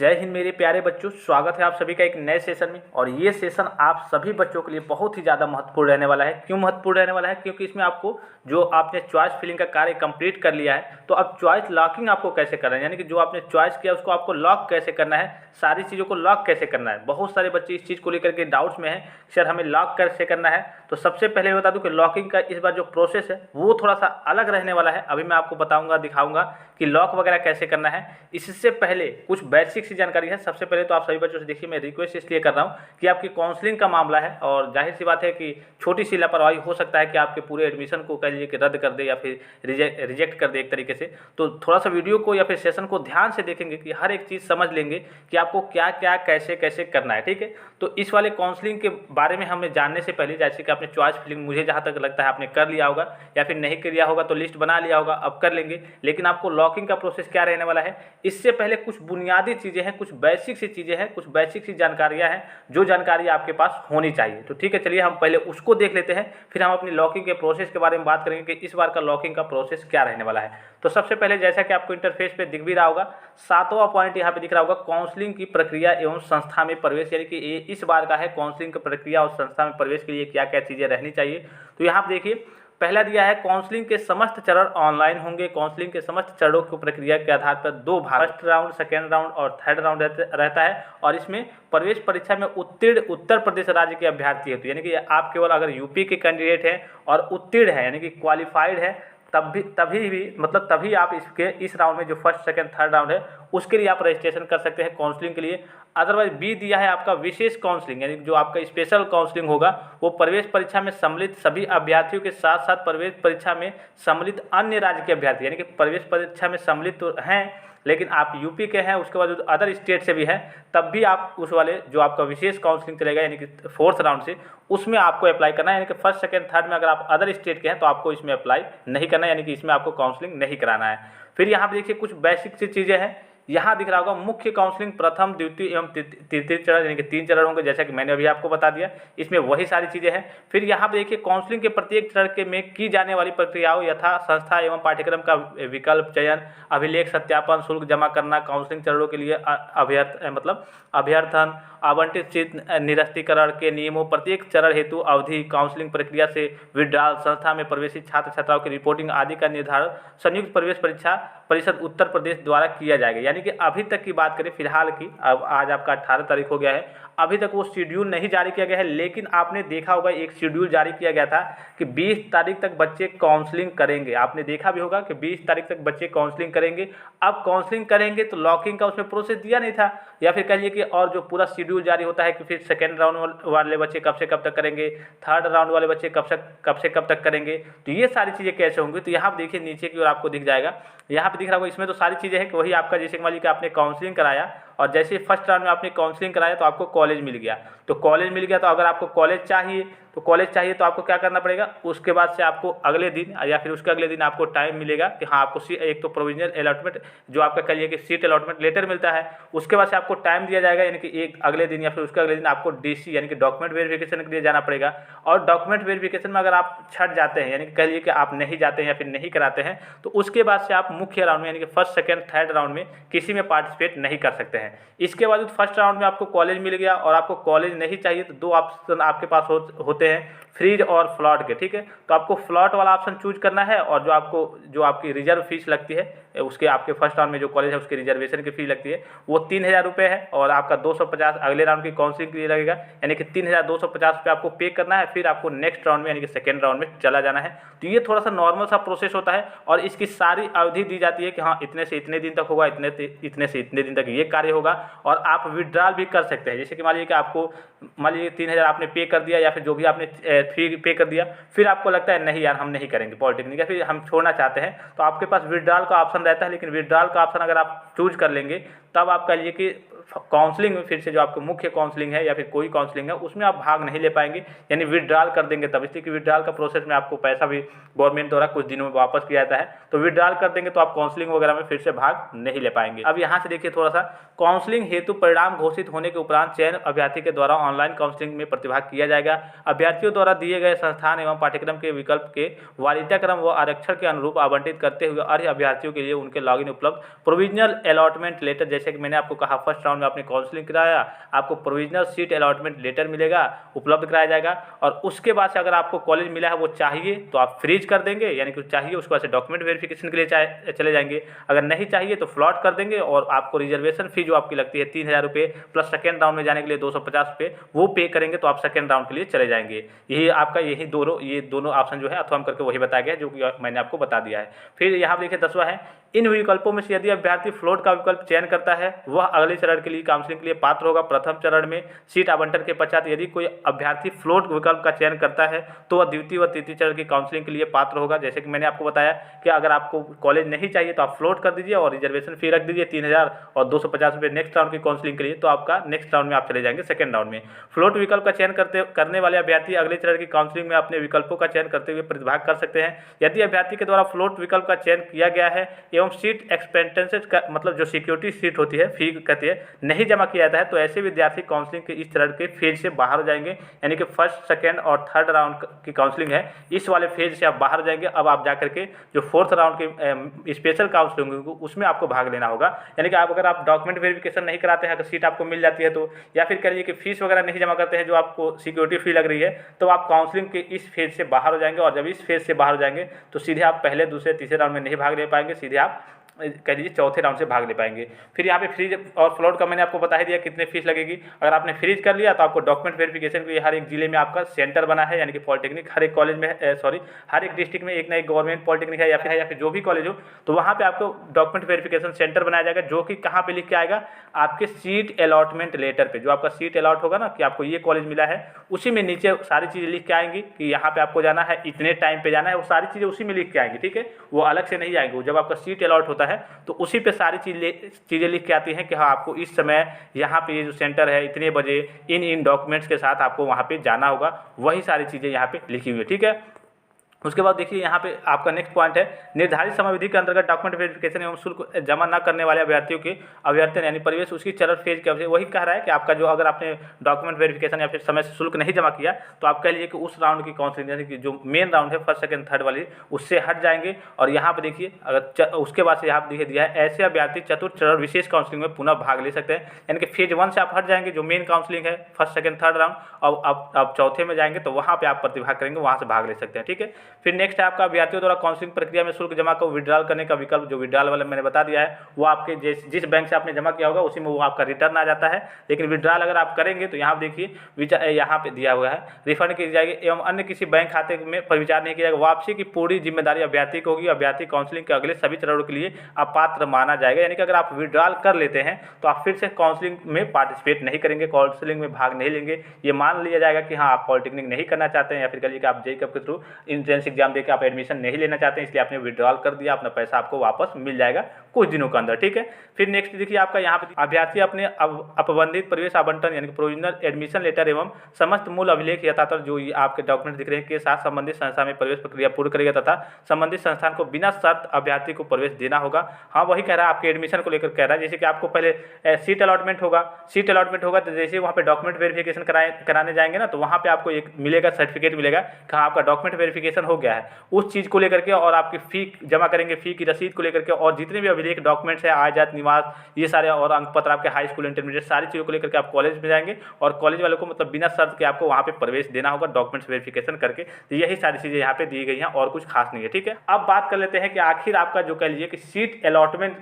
जय हिंद मेरे प्यारे बच्चों, स्वागत है आप सभी का एक नए सेशन में। और ये सेशन आप सभी बच्चों के लिए बहुत ही ज़्यादा महत्वपूर्ण रहने वाला है। क्यों महत्वपूर्ण रहने वाला है? क्योंकि इसमें आपको जो आपने चॉइस फिलिंग का कार्य कंप्लीट कर लिया है, तो अब चॉइस लॉकिंग आपको कैसे करना है, यानी कि जो आपने चॉइस किया उसको आपको लॉक कैसे करना है, सारी चीज़ों को लॉक कैसे करना है। बहुत सारे बच्चे इस चीज़ को लेकर के डाउट्स में हैं, सर हमें लॉक कैसे करना है। तो सबसे पहले बता दूं कि लॉकिंग का इस बार जो प्रोसेस है वो थोड़ा सा अलग रहने वाला है। अभी मैं आपको बताऊंगा, दिखाऊंगा कि लॉक वगैरह कैसे करना है। इससे पहले कुछ बेसिक सी जानकारी है। सबसे पहले तो आप सभी बच्चों से देखिए, मैं रिक्वेस्ट इसलिए कर रहा हूँ कि आपकी काउंसलिंग का मामला है और जाहिर सी बात है कि छोटी सी लापरवाही हो सकता है कि आपके पूरे एडमिशन को कह लीजिए कि रद्द कर दे या फिर रिजेक्ट कर दे एक तरीके से। तो थोड़ा सा वीडियो को या फिर सेशन को ध्यान से देखेंगे कि हर एक चीज़ समझ लेंगे कि आपको क्या क्या कैसे कैसे करना है, ठीक है। तो इस वाले काउंसलिंग के बारे में हमें जानने से पहले, जैसे कि आपने चॉइस फिलिंग मुझे जहाँ तक लगता है आपने कर लिया होगा या फिर नहीं किया होगा तो लिस्ट बना लिया होगा, अब कर लेंगे। लेकिन आपको लॉकिंग का प्रोसेस क्या रहने वाला है, इससे पहले कुछ बुनियादी चीज़ें हैं, कुछ बेसिक सी चीज़ें हैं, कुछ बेसिक सी जानकारियाँ हैं जो जानकारी आपके पास होनी चाहिए। तो ठीक है, चलिए हम पहले उसको देख लेते हैं, फिर हम अपनी लॉकिंग के प्रोसेस के बारे में बात करेंगे कि इस बार का लॉकिंग का प्रोसेस क्या रहने वाला है। तो सबसे पहले जैसा कि आपको इंटरफेस पे दिख भी रहा होगा, 7वां पॉइंट यहाँ पे दिख रहा होगा, काउंसलिंग की प्रक्रिया एवं संस्था में प्रवेश, यानी कि ये इस बार का है काउंसलिंग की प्रक्रिया और संस्था में प्रवेश के लिए क्या क्या चीज़ें रहनी चाहिए। तो यहाँ पे देखिए, पहला दिया है काउंसलिंग के समस्त चरण ऑनलाइन होंगे। काउंसलिंग के समस्त चरणों की प्रक्रिया के आधार पर 2 भाग, फर्स्ट राउंड, सेकेंड राउंड और थर्ड राउंड रहता है। और इसमें प्रवेश परीक्षा में उत्तीर्ण उत्तर प्रदेश राज्य के अभ्यर्थी हेतु, यानी कि आप केवल अगर यूपी के कैंडिडेट हैं और उत्तीर्ण हैं यानी कि क्वालिफाइड है, तभी आप इस राउंड में जो फर्स्ट सेकंड थर्ड राउंड है उसके लिए आप रजिस्ट्रेशन कर सकते हैं काउंसलिंग के लिए। अदरवाइज बी दिया है आपका विशेष काउंसलिंग, यानी जो आपका स्पेशल काउंसलिंग होगा वो प्रवेश परीक्षा में सम्मिलित सभी अभ्यर्थियों के साथ साथ प्रवेश परीक्षा में सम्मिलित अन्य राज्य के अभ्यर्थी, यानी कि प्रवेश परीक्षा में सम्मिलित तो हैं लेकिन आप यूपी के हैं, उसके बाद अदर स्टेट से भी हैं, तब भी आप उस वाले जो आपका विशेष काउंसलिंग चलेगा यानी कि फोर्थ राउंड से, उसमें आपको अप्लाई करना है। यानी कि फर्स्ट सेकंड थर्ड में अगर आप अदर स्टेट के हैं तो आपको इसमें अप्लाई नहीं करना है, यानी कि इसमें आपको काउंसलिंग नहीं कराना है। फिर यहाँ पर देखिए कुछ बेसिक सी चीज़ें हैं। यहाँ दिख रहा होगा मुख्य काउंसलिंग प्रथम, द्वितीय एवं तृतीय चरण, यानी कि 3 चरण होंगे, जैसा कि मैंने अभी आपको बता दिया। इसमें वही सारी चीज़ें हैं। फिर यहाँ पे देखिए काउंसलिंग के प्रत्येक चरण के में की जाने वाली प्रक्रियाओं यथा संस्था एवं पाठ्यक्रम का विकल्प चयन, अभिलेख सत्यापन, शुल्क जमा करना, काउंसलिंग चरणों के लिए अभ्यर्थन, आवंटित सीट निरस्तीकरण के नियमों, प्रत्येक चरण हेतु अवधि, काउंसलिंग प्रक्रिया से विड्रॉल, संस्था में प्रवेशित छात्र छात्राओं की रिपोर्टिंग आदि का निर्धारण संयुक्त प्रवेश परीक्षा परिषद उत्तर प्रदेश द्वारा किया जाएगा। यानी कि अभी तक की बात करें फिलहाल की, अब आज आपका 18 तारीख हो गया है, अभी तक वो शेड्यूल नहीं जारी किया गया है। लेकिन आपने देखा होगा एक शेड्यूल जारी किया गया था कि 20 तारीख तक बच्चे काउंसलिंग करेंगे। आपने देखा भी होगा कि 20 तारीख तक बच्चे काउंसलिंग करेंगे। अब काउंसलिंग करेंगे तो लॉकिंग का उसमें प्रोसेस दिया नहीं था, या फिर कहिए कि और जो पूरा शेड्यूल जारी होता है कि फिर सेकेंड राउंड वाले बच्चे कब से कब तक करेंगे, थर्ड राउंड वाले बच्चे कब से कब तक करेंगे, तो ये सारी चीज़ें कैसे होंगी। तो यहाँ पर देखिए नीचे की ओर आपको दिख जाएगा, यहाँ पे दिख रहा होगा, इसमें तो सारी चीज़ें हैं कि वही आपका जैसे मान लीजिए कि आपने काउंसलिंग कराया और जैसे फर्स्ट राउंड में आपने काउंसलिंग कराया तो आपको कॉलेज मिल गया। तो कॉलेज मिल गया तो अगर आपको कॉलेज चाहिए तो आपको क्या करना पड़ेगा, उसके बाद से आपको अगले दिन या फिर उसके अगले दिन आपको टाइम मिलेगा कि हाँ आपको एक तो प्रोविजनल अलॉटमेंट जो आपका कहिए कि सीट अलॉटमेंट लेटर मिलता है, उसके बाद से आपको टाइम दिया जाएगा, यानी कि एक अगले दिन या फिर उसके अगले दिन आपको डीसी यानी कि डॉक्यूमेंट वेरिफिकेशन के लिए जाना पड़ेगा। और डॉक्यूमेंट वेरिफिकेशन में अगर आप छट जाते हैं, यानी कि कहिए कि आप नहीं जाते हैं या फिर नहीं कराते हैं, तो उसके बाद से आप मुख्य राउंड में यानी कि फर्स्ट सेकेंड थर्ड राउंड में किसी में पार्टिसिपेट नहीं कर सकते हैं। इसके बाद फर्स्ट राउंड में आपको कॉलेज मिल गया और आपको कॉलेज नहीं चाहिए तो 2 ऑप्शन आपके पास होते हैं, फ्रीज और फ्लॉट के, ठीक है। तो आपको फ्लॉट वाला ऑप्शन चूज करना है और जो आपकी रिजर्व फीस लगती है उसके आपके फर्स्ट राउंड में जो कॉलेज है उसकी रिजर्वेशन की फीस लगती है वो 3000 रुपये है और आपका 250 अगले राउंड की काउंसलिंग के लिए लगेगा, यानी कि 3250 रुपये आपको पे करना है। फिर आपको नेक्स्ट राउंड में यानी कि सेकेंड राउंड में चला जाना है। तो ये थोड़ा सा नॉर्मल सा प्रोसेस होता है और इसकी सारी अवधि दी जाती है कि हाँ इतने से इतने दिन तक होगा, इतने से इतने दिन तक ये कार्य होगा। और आप विड्रॉल भी कर सकते हैं, जैसे कि मान लीजिए कि आपको 3000 आपने पे कर दिया या फिर जो भी आपने फी पे कर दिया, फिर आपको लगता है नहीं यार हम नहीं करेंगे पॉलिटेक्निक या फिर हम छोड़ना चाहते हैं, तो आपके पास विड्रॉल का ऑप्शन रहता है। लेकिन विड्रॉल का ऑप्शन अगर आप चूज कर लेंगे तब आप कहिए कि काउंसलिंग में फिर से जो आपके मुख्य काउंसलिंग है या फिर कोई काउंसलिंग है उसमें आप भाग नहीं ले पाएंगे, यानी विड्रॉल कर देंगे तब, इसलिए कि विड्रॉल का प्रोसेस में आपको पैसा भी गवर्नमेंट द्वारा कुछ दिनों में वापस किया जाता है, तो विड्रॉल कर देंगे तो आप काउंसलिंग वगैरह में फिर से भाग नहीं ले पाएंगे। अब यहाँ से देखिए थोड़ा सा, काउंसलिंग हेतु परिणाम घोषित होने के उपरांत चयन अभ्यर्थी के द्वारा ऑनलाइन काउंसलिंग में प्रतिभाग किया जाएगा। अभ्यर्थियों द्वारा दिए गए संस्थान एवं पाठ्यक्रम के विकल्प के वरीयता क्रम व आरक्षण के अनुरूप आवंटित करते हुए अर्ह अभ्यर्थियों के लिए उनके लॉगिन उपलब्ध। प्रोविजनल अलॉटमेंट लेटर, जैसे कि मैंने आपको कहा फर्स्ट राउंड में आपने काउंसलिंग कराया, आपको प्रोविजनल सीट अलॉटमेंट लेटर मिलेगा, उपलब्ध कराया जाएगा। और उसके बाद से अगर आपको कॉलेज मिला है वो चाहिए तो आप फ्रीज कर देंगे, यानी कि चाहिए उसके बाद से डॉक्यूमेंट वेरिफिकेशन के लिए चले जाएंगे, अगर नहीं चाहिए तो फ्लॉट कर देंगे और आपको रिजर्वेशन फी जो आपकी लगती है 3000 रुपये प्लस सेकेंड राउंड में जाने के लिए 250 रुपये वो पे करेंगे तो आप सेकेंड राउंड के लिए चले जाएंगे। यही आपका ये दोनों ऑप्शन जो है अथवा करके वही बताया गया है जो कि मैंने आपको बता दिया है। फिर यहाँ देखिए 10वां है, इन विकल्पों में से यदि अभ्यर्थी फ्लोट का विकल्प चयन करता है वह अगले चरण के लिए काउंसलिंग के लिए पात्र होगा। प्रथम चरण में सीट आवंटन के पश्चात यदि कोई अभ्यर्थी फ्लोट विकल्प का चयन करता है तो वह द्वितीय व तृतीय चरण की काउंसलिंग के लिए पात्र होगा। जैसे कि मैंने आपको बताया कि अगर आपको कॉलेज नहीं चाहिए तो आप फ्लोट कर दीजिए और रिजर्वेशन फी रख दीजिए 3000 और 250 रुपये नेक्स्ट राउंड की काउंसलिंग के लिए, तो आपका नेक्स्ट राउंड में आप चले जाएंगे सेकंड राउंड में। फ्लोट विकल्प का चयन करने वाले अभ्यर्थी अगले चरण की काउंसलिंग में अपने विकल्पों का चयन करते हुए प्रतिभाग कर सकते हैं। यदि अभ्यर्थी के द्वारा फ्लोट विकल्प का चयन किया गया है एवं सीट एक्सपेंटेंसेज का मतलब जो सिक्योरिटी सीट होती है, फी कहती है, नहीं जमा किया जाता है तो ऐसे विद्यार्थी काउंसलिंग के इस चरण के फेज से बाहर हो जाएंगे, यानी कि फर्स्ट सेकेंड और थर्ड राउंड की काउंसलिंग है इस वाले फेज से आप बाहर हो जाएंगे। अब आप जाकर के जो फोर्थ राउंड की स्पेशल काउंसलिंग होगी उसमें आपको भाग लेना होगा, यानी कि आप अगर आप डॉक्यूमेंट वेरिफिकेशन नहीं कराते हैं, अगर सीट आपको मिल जाती है तो, या फिर कह लीजिए कि फीस वगैरह नहीं जमा करते हैं जो आपको सिक्योरिटी फी लग रही है, तो आप काउंसलिंग के इस फेज से बाहर हो जाएंगे। और जब इस फेज से बाहर हो जाएंगे तो सीधे आप पहले दूसरे तीसरे राउंड में नहीं भाग ले पाएंगे, सीधे आप कह लीजिए चौथे राउंड से भाग ले पाएंगे। फिर यहाँ पे फ्रीज और फ्लोट का मैंने आपको बता ही दिया कितने फीस लगेगी। अगर आपने फ्रीज कर लिया तो आपको डॉक्यूमेंट वेरिफिकेशन के लिए हर एक जिले में आपका सेंटर बना है, यानी कि पॉलिटेक्निक हर एक कॉलेज में हर एक डिस्ट्रिक्ट में एक ना एक गवर्नमेंट पॉलिटेक्निक है या फिर जो भी कॉलेज हो, तो वहाँ पे आपको डॉक्यूमेंट वेरिफिकेशन सेंटर बनाया जाएगा, जो कि कहाँ पे लिख के आएगा, आपके सीट अलॉटमेंट लेटर पे। जो आपका सीट अलॉट होगा ना कि आपको ये कॉलेज मिला है, उसी में नीचे सारी चीज़ें लिख के आएंगी कि यहाँ पे आपको जाना है, इतने टाइम पे जाना है, वो सारी चीज़ें उसी में लिख के आएंगी, ठीक है, वो अलग से नहीं आएंगी। जब आपका सीट अलॉट होता है तो उसी पे सारी चीज़ें लिख के आती हैं कि हाँ आपको इस समय यहाँ पे ये जो सेंटर है इतने बजे इन डॉक्यूमेंट्स के साथ आपको वहाँ पे जाना होगा, वही सारी चीज़ें यहाँ पे लिखी हुई है, ठीक है। उसके बाद देखिए यहाँ पे आपका नेक्स्ट पॉइंट है, निर्धारित समयावधि के अंतर्गत डॉक्यूमेंट वेरिफिकेशन एवं शुल्क जमा न करने वाले अभ्यर्थियों के अभ्यर्थन यानी प्रवेश उसकी चरण फेज के वही कह रहा है कि आपका जो अगर आपने डॉक्यूमेंट वेरिफिकेशन या फिर समय से शुल्क नहीं जमा किया तो आप कह लीजिए कि उस राउंड की काउंसलिंग यानी कि जो मेन राउंड है फर्स्ट सेकंड थर्ड वाली उससे हट जाएंगे। और यहाँ पर देखिए अगर उसके बाद से यहाँ पर देखिए दिया है, ऐसे अभ्यर्थी चतुर्थ चरण विशेष काउंसलिंग में पुनः भाग ले सकते हैं, यानी कि फेज 1 से आप हट जाएंगे जो मेन काउंसलिंग है फर्स्ट सेकंड थर्ड राउंड, और आप चौथे में जाएंगे तो वहाँ पर आप प्रतिभाग करेंगे, वहाँ से भाग ले सकते हैं, ठीक है। फिर नेक्स्ट है आपका अभ्यर्थियों द्वारा काउंसलिंग प्रक्रिया में शुल्क जमा को विड्रॉल करने का विकल्प, जो विड्रॉल वाला मैंने बता दिया है, वो आपके जिस बैंक से आपने जमा किया होगा उसी में वो आपका रिटर्न आ जाता है। लेकिन विड्रॉल अगर आप करेंगे तो यहाँ देखिए यहाँ पे दिया हुआ है, रिफंड की जाएगी एवं अन्य किसी बैंक खाते में पर विचार नहीं किया जाएगा। वापसी की पूरी जिम्मेदारी अभ्यर्थी को होगी। अभ्यर्थी काउंसलिंग के अगले सभी चरणों के लिए अपात्र माना जाएगा, यानी कि अगर आप विड्रॉल कर लेते हैं तो आप फिर से काउंसलिंग में पार्टिसिपेट नहीं करेंगे, काउंसलिंग में भाग नहीं लेंगे। ये मान लिया जाएगा कि हाँ आप पॉलिटेक्निक नहीं करना चाहते हैं या फिर कहिए कि आप जेईई के थ्रू एंट्रेंस एग्जाम देकर आप एडमिशन नहीं लेना चाहते हैं, इसलिए आपने विड्रॉल कर दिया, अपना पैसा आपको वापस मिल जाएगा कुछ दिनों के अंदर, ठीक है। फिर नेक्स्ट देखिए आपका यहाँ पे अभ्यर्थी अपने अपबंधित प्रवेश आवंटन यानी कि प्रोविजनल एडमिशन लेटर एवं समस्त मूल अभिलेख यथातथ जो आपके डॉक्यूमेंट दिख रहे हैं के साथ संबंधित संस्था में प्रवेश प्रक्रिया पूर्ण करेगा तथा संबंधित संस्थान को बिना शर्त अभ्यर्थी को प्रवेश देना होगा। हाँ वही कह रहा है, आपके एडमिशन को लेकर कह रहा है, जैसे कि आपको पहले सीट अलॉटमेंट होगा तो जैसे वहाँ पे डॉक्यूमेंट वेरिफिकेशन कराने जाएंगे ना तो वहाँ पे आपको एक मिलेगा, सर्टिफिकेट मिलेगा कि हाँ आपका डॉक्यूमेंट वेरिफिकेशन हो गया है, उस चीज़ को लेकर के, और आपकी फ़ी जमा करेंगे, फ़ी की रसीद को लेकर के, और जितने भी अभिलेख डॉक्यूमेंट्स है, आय जात निवास, ये सारे, और अंक पत्र आपके हाई स्कूल इंटरमीडिएट, सारी चीज़ों को लेकर के आप कॉलेज में जाएंगे और कॉलेज वालों को मतलब बिना शर्त के आपको वहाँ पे प्रवेश देना होगा डॉक्यूमेंट्स वेरिफिकेशन करके। तो यही सारी चीज़ें यहाँ पे दी गई हैं और कुछ खास नहीं है, ठीक है। अब बात कर लेते हैं कि आखिर आपका जो कह लीजिए कि सीट अलॉटमेंट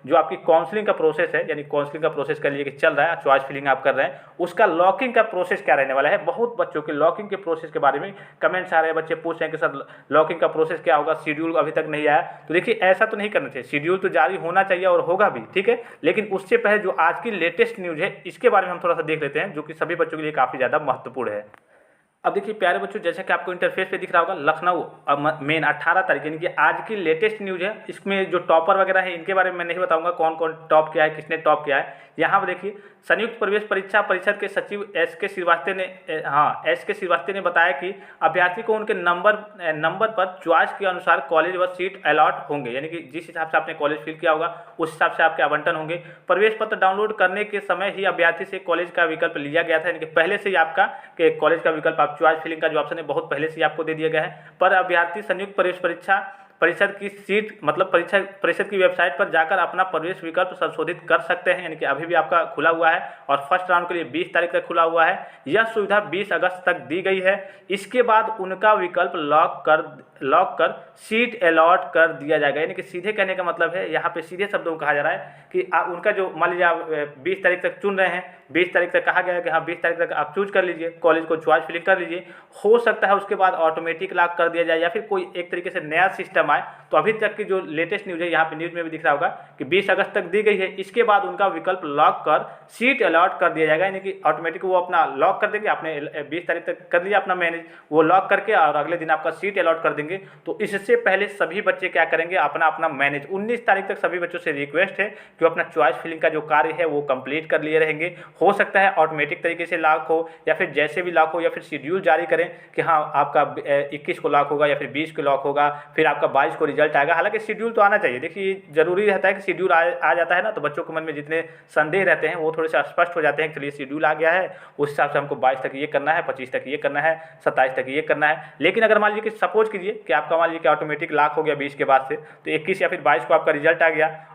जो आपकी काउंसलिंग का प्रोसेस है, यानी काउंसलिंग का प्रोसेस कह लीजिए कि चल रहा है, चॉइस फिलिंग आप कर रहे हैं, उसका लॉकिंग का प्रोसेस क्या रहने वाला है। बहुत बच्चों के लॉकिंग के प्रोसेस के बारे में कमेंट्स आ रहे हैं, बच्चे पूछ रहे हैं कि सर लॉकिंग का प्रोसेस क्या होगा, शेड्यूल अभी तक नहीं आया। तो देखिए ऐसा तो नहीं करना चाहिए, शेड्यूल तो जारी होना चाहिए और होगा भी, ठीक है, लेकिन उससे पहले जो आज की लेटेस्ट न्यूज़ है इसके बारे में हम थोड़ा सा देख लेते हैं, जो कि सभी बच्चों के लिए काफ़ी ज़्यादा महत्वपूर्ण है। अब देखिए प्यारे बच्चों, जैसा कि आपको इंटरफेस पे दिख रहा होगा, लखनऊ मेन 18 तारीख यानी कि आज की लेटेस्ट न्यूज़ है। इसमें जो टॉपर वगैरह है इनके बारे में मैं नहीं बताऊंगा कौन कौन टॉप किया है, किसने टॉप किया है। यहाँ पर देखिए, संयुक्त प्रवेश परीक्षा परिषद के सचिव एस के श्रीवास्तव ने बताया कि अभ्यर्थी को उनके नंबर पर चॉइस के अनुसार कॉलेज व सीट अलॉट होंगे, यानी कि जिस हिसाब से आपने कॉलेज फिल किया होगा उस हिसाब से आपके आवंटन होंगे। प्रवेश पत्र डाउनलोड करने के समय ही अभ्यर्थी से कॉलेज का विकल्प लिया गया था, यानी कि पहले से ही आपका कॉलेज का विकल्प चॉइस फिलिंग का जो ऑप्शन है बहुत पहले से ही आपको दे दिया गया है। पर अभ्यर्थी संयुक्त प्रवेश परीक्षा परिषद की सीट मतलब परीक्षा परिषद की वेबसाइट पर जाकर अपना प्रवेश विकल्प संशोधित कर सकते हैं, यानी कि अभी भी आपका खुला हुआ है और फर्स्ट राउंड के लिए 20 तारीख तक खुला हुआ है। यह सुविधा 20 अगस्त तक दी गई है। इसके बाद उनका विकल्प लॉक कर सीट अलॉट कर दिया जाएगा, यानी कि सीधे कहने का मतलब है, यहाँ पे सीधे शब्दों में कहा जा रहा है कि उनका जो मान लीजिए आप 20 तारीख तक चुन रहे हैं, 20 तारीख तक कहा गया है कि हाँ 20 तारीख तक आप चूज कर लीजिए, कॉलेज को चॉइस फिलिंग कर लीजिए। हो सकता है उसके बाद ऑटोमेटिक लॉक कर दिया जाए या फिर कोई एक तरीके से नया सिस्टम आए। तो अभी तक की जो लेटेस्ट न्यूज़ है, यहाँ पे न्यूज़ में भी दिख रहा होगा कि 20 अगस्त तक दी गई है। इसके बाद उनका विकल्प लॉक कर सीट अलॉट कर दिया जाएगा, यानी कि ऑटोमेटिक वो अपना लॉक कर देंगे। आपने 20 तारीख तक कर लिया अपना मैनेज, वो लॉक करके और अगले दिन आपका सीट अलॉट कर देंगे। तो इससे पहले सभी बच्चे क्या करेंगे, अपना मैनेज 19 तारीख तक सभी बच्चों से रिक्वेस्ट है कि वो अपना चॉइस फिलिंग का जो कार्य है वो कंप्लीट कर लिए रहेंगे। हो सकता है ऑटोमेटिक तरीके से लॉक हो या फिर जैसे भी लॉक हो या फिर शेड्यूल जारी करें कि हाँ आपका 21 को लॉक होगा या फिर 20 को लॉक होगा, फिर आपका 22 को रिजल्ट आएगा। हालांकि शेड्यूल तो आना चाहिए। देखिए जरूरी रहता है कि शेड्यूल आ जाता है ना, तो बच्चों के मन में जितने संदेह रहते हैं वो थोड़े से स्पष्ट हो जाते हैं। चलिए शेड्यूल आ गया है, उस हिसाब से हमको 22 तक ये करना है, 25 तक ये करना है, 27 तक ये करना है। लेकिन अगर मान लीजिए कि सपोज कीजिए कि आपका मान लीजिए कि ऑटोमेटिक लॉक हो गया 20 के बाद से, तो 21 या फिर 22 को आपका रिजल्ट आ गया।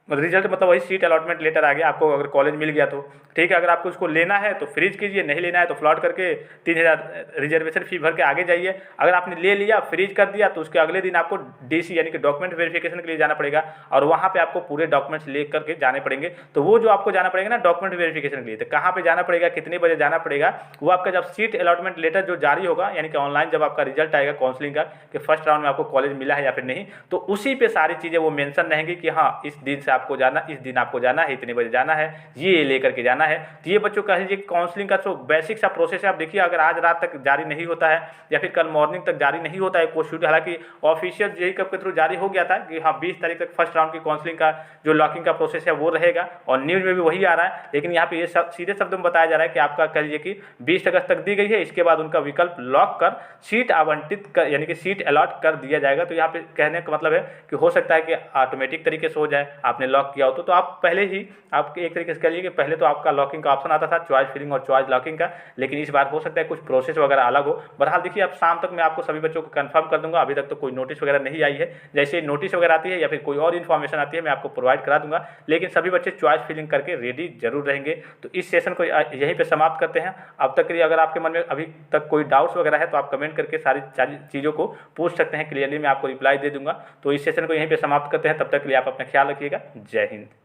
रिजल्ट मतलब वही सीट अलॉटमेंट लेटर आ गया, आपको अगर कॉलेज मिल गया तो ठीक है। अगर आपको उसको लेना है तो फ्रीज कीजिए, नहीं लेना है तो फ्लॉट करके 3000 रिजर्वेशन फी भर के आगे जाइए। अगर आपने ले लिया फ्रीज कर दिया तो उसके अगले दिन आपको डीसी यानी कि डॉक्यूमेंट वेरिफिकेशन के लिए जाना पड़ेगा और वहाँ पे आपको पूरे डॉक्यूमेंट्स ले करके जाने पड़ेंगे। तो वो जो आपको जाना पड़ेगा ना डॉक्यूमेंट वेरिफिकेशन के लिए, तो कहाँ पर जाना पड़ेगा, कितने बजे जाना पड़ेगा, वो आपका जब सीट अलॉटमेंट लेटर जो जारी होगा यानी कि ऑनलाइन जब आपका रिजल्ट आएगा काउंसलिंग का कि फर्स्ट राउंड में आपको कॉलेज मिला है या फिर नहीं, तो उसी पे सारी चीज़ें वो मेंशन रहेंगी कि हाँ इस दिन से आपको जाना, इस दिन आपको जाना है, इतने बजे जाना है, ये लेकर के जाना है। तो ये बच्चों कह लीजिए काउंसलिंग का जो बेसिक सा प्रोसेस है, आप देखिए अगर आज रात तक जारी नहीं होता है या फिर कल मॉर्निंग तक जारी नहीं होता है कोई शेड्यूल, हालांकि ऑफिशियल जेईई के थ्रू जारी हो गया था कि हाँ 20 तारीख तक फर्स्ट राउंड की काउंसलिंग का जो लॉकिंग का प्रोसेस है वो रहेगा और न्यूज़ में भी वही आ रहा है। लेकिन यहाँ पे ये सीधे शब्द में बताया जा रहा है कि आपका कह लीजिए कि 20 अगस्त तक दी गई है, इसके बाद उनका विकल्प लॉक कर सीट आवंटित कर यानी कि सीट अलॉट कर दिया जाएगा। तो यहाँ पे कहने का मतलब है कि हो सकता है कि ऑटोमेटिक तरीके से हो जाए, आपने लॉक किया हो तो आप पहले ही आपके एक तरीके से कह लीजिए कि पहले तो आपका लॉकिंग का ऑप्शन आता था चॉइस फिलिंग और चॉइस लॉकिंग का, लेकिन इस बार हो सकता है कुछ प्रोसेस वगैरह अलग हो। बहरहाल देखिए अब शाम तक मैं आपको सभी बच्चों को कंफर्म कर दूंगा। अभी तक तो कोई नोटिस वगैरह नहीं आई है, जैसे नोटिस वगैरह आती है या फिर कोई और इन्फॉर्मेशन आती है मैं आपको प्रोवाइड करा दूंगा। लेकिन सभी बच्चे चॉइस फिलिंग करके रेडी जरूर रहेंगे। तो इस सेशन को यहीं पर समाप्त करते हैं। अब तक के लिए अगर आपके मन में अभी तक कोई डाउट्स वगैरह है तो आप कमेंट करके सारी चीज़ों को पूछ सकते हैं, क्लियरली मैं आपको रिप्लाई दे दूंगा। तो इस सेशन को यहीं पर समाप्त करते हैं, तब तक के लिए आप अपना ख्याल रखिएगा। जय हिंद।